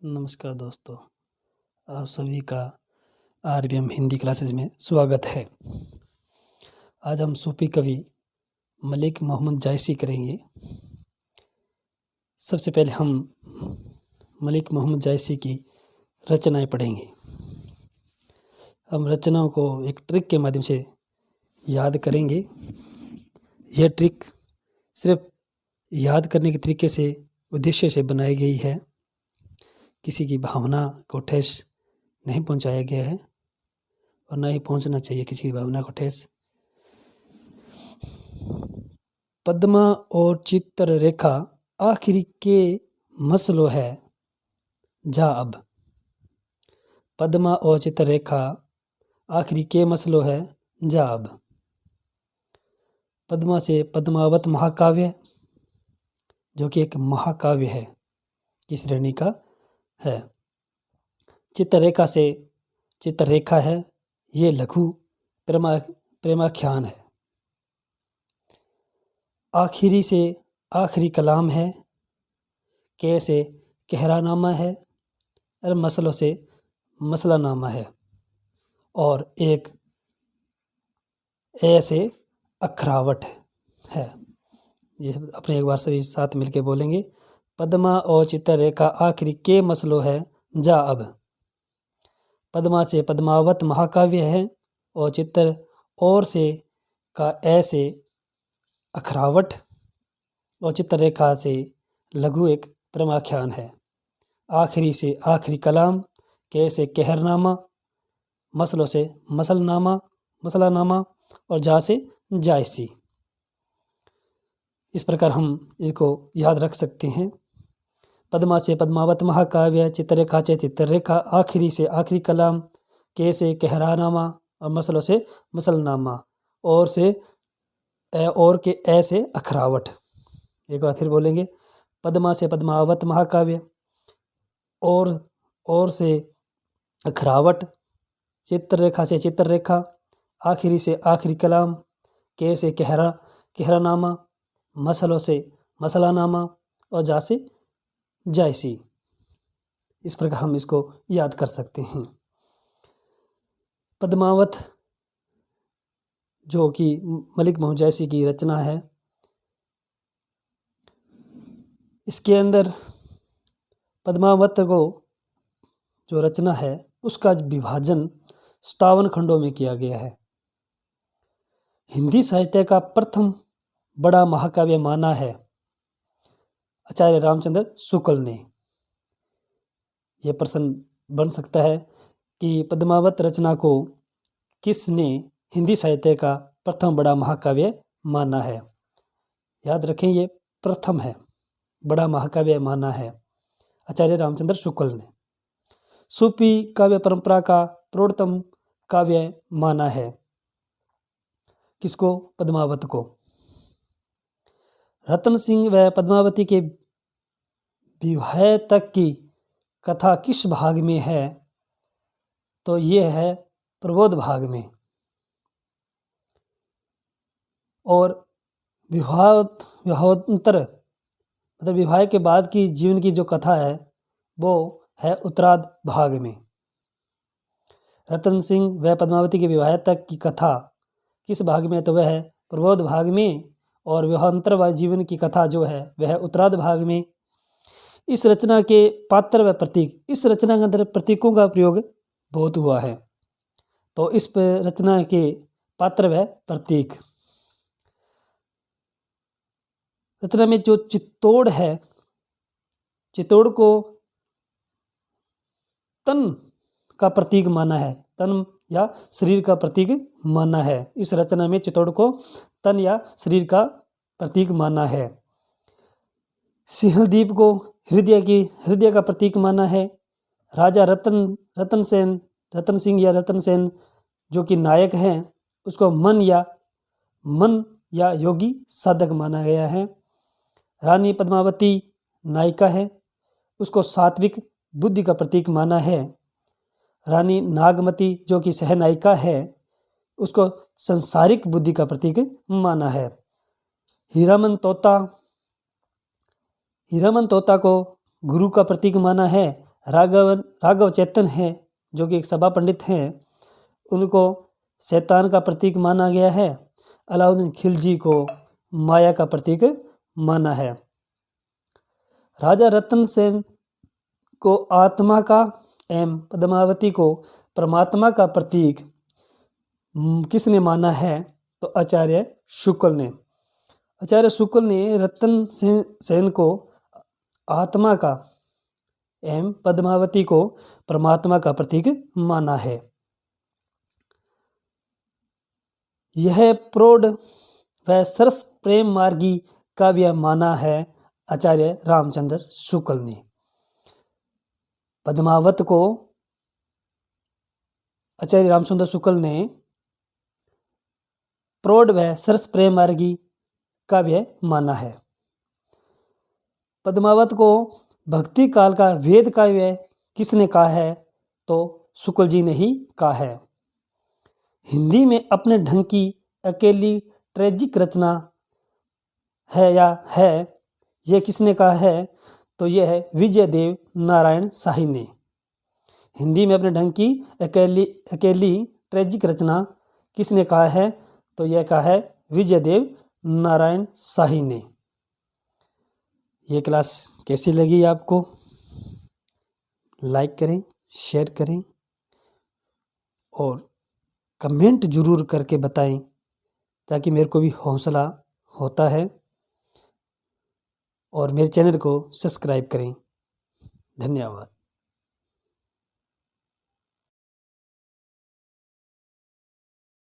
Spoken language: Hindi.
नमस्कार दोस्तों, आप सभी का आरबीएम हिंदी क्लासेस में स्वागत है। आज हम सूफी कवि मलिक मोहम्मद जायसी करेंगे। सबसे पहले हम मलिक मोहम्मद जायसी की रचनाएं पढ़ेंगे। हम रचनाओं को एक ट्रिक के माध्यम से याद करेंगे। यह ट्रिक सिर्फ याद करने के तरीके से उद्देश्य से बनाई गई है। किसी की भावना को ठेस नहीं पहुंचाया गया है और ना ही पहुंचना चाहिए किसी की भावना को ठेस। पद्मा और चित्र रेखा आखिरी के मसलो है जा अब। पद्मा और चित्र रेखा आखिरी के मसलो है जा अब। पद्मा से पद्मावत महाकाव्य, जो कि एक महाकाव्य है की श्रेणी का है। चित्ररेखा से चित्ररेखा है, ये लघु प्रेमाख्यान है। आखिरी से आखिरी कलाम है, के से कहरानामा है और मसलों से मसलानामा है। और एक ए से अखरावट है। ये अपने एक बार सभी साथ मिलके बोलेंगे। पद्मा और चित्ररेखा आखिरी के मसलो है जा अब। पद्मा से पद्मावत महाकाव्य है और चित्र और से का ऐसे अखरावट और चित्ररेखा से लघु एक प्रेमाख्यान है। आखिरी से आखिरी कलाम, के से कहरनामा, मसलों से मसलानामा और जा से जायसी। इस प्रकार हम इसको याद रख सकते हैं। पद्मा से पद्मावत महाकाव्य, चित्ररेखा से चित्ररेखा, आखिरी से आखिरी कलाम, के से कहरानामा और मसलों से मसलनामा और से और के ए से अखरावट। एक बार फिर बोलेंगे। पद्मा से पद्मावत महाकाव्य, और से अखरावट, चित्ररेखा से चित्ररेखा, आखिरी से आखिरी कलाम, के से कहरानामा, मसलों से मसलानामा और जा से जायसी। इस प्रकार हम इसको याद कर सकते हैं। पद्मावत जो कि मलिक मोहम्मद जायसी की रचना है, इसके अंदर पद्मावत को जो रचना है उसका विभाजन 57 खंडों में किया गया है। हिंदी साहित्य का प्रथम बड़ा महाकाव्य माना है आचार्य रामचंद्र शुक्ल ने। यह प्रश्न बन सकता है कि पद्मावत रचना को किसने हिंदी साहित्य का प्रथम बड़ा महाकाव्य माना है। याद रखें, ये प्रथम है, बड़ा महाकाव्य माना है आचार्य रामचंद्र शुक्ल ने। सूफी काव्य परंपरा का प्रौढ़तम काव्य माना है किसको? पद्मावत को। रतन सिंह व पद्मावती के विवाह तक की कथा किस भाग में है? तो ये है प्रबोध भाग में। और विवाहोत्तर मतलब विवाह के बाद की जीवन की जो कथा है वो है उत्तरार्ध भाग में। रतन सिंह व पद्मावती के विवाह तक की कथा किस भाग में? तो वह है प्रबोध भाग में। और विवाहांतर व जीवन की कथा जो है वह उत्तरार्ध भाग में। इस रचना के पात्र व प्रतीक, इस रचना के अंदर प्रतीकों का प्रयोग बहुत हुआ है। तो इस रचना के पात्र व प्रतीक, रचना में जो चित्तौड़ है, चित्तौड़ को तन का प्रतीक माना है, तन या शरीर का प्रतीक माना है। इस रचना में चित्तौड़ को तन या शरीर का प्रतीक माना है। सिंहलदीप को हृदय का प्रतीक माना है। राजा रतन सिंह या रतन सेन जो कि नायक हैं, उसको मन या योगी साधक माना गया है। रानी पद्मावती नायिका है, उसको सात्विक बुद्धि का प्रतीक माना है। रानी नागमती जो कि सहनायिका है, उसको संसारिक बुद्धि का प्रतीक माना है। हीरामन तोता को गुरु का प्रतीक माना है राघव चेतन है जो कि एक सभा पंडित हैं, उनको शैतान का प्रतीक माना गया है। अलाउद्दीन खिलजी को माया का प्रतीक माना है। राजा रतन सेन को आत्मा का एवं पद्मावती को परमात्मा का प्रतीक किसने माना है? तो आचार्य शुक्ल ने। आचार्य शुक्ल ने रतन सेन को आत्मा का एवं पद्मावती को परमात्मा का प्रतीक माना है। यह प्रौढ़ व सरस प्रेम मार्गी काव्य माना है आचार्य रामचंद्र शुक्ल ने। पद्मावत को आचार्य रामचंद्र शुक्ल ने प्रौढ़ व सरस प्रेम मार्गी काव्य माना है। पद्मावत को भक्ति काल का वेद काव्य किसने कहा है? तो शुक्ल जी ने ही कहा है। हिंदी में अपने ढंग की अकेली ट्रेजिक रचना है या है, यह किसने कहा है? तो यह है विजयदेव नारायण शाही ने। हिंदी में अपने ढंग की अकेली ट्रेजिक रचना किसने कहा है? तो यह कहा है विजयदेव नारायण शाही ने। ये क्लास कैसी लगी आपको? लाइक करें, शेयर करें और कमेंट जरूर करके बताएं, ताकि मेरे को भी हौसला होता है। और मेरे चैनल को सब्सक्राइब करें। धन्यवाद।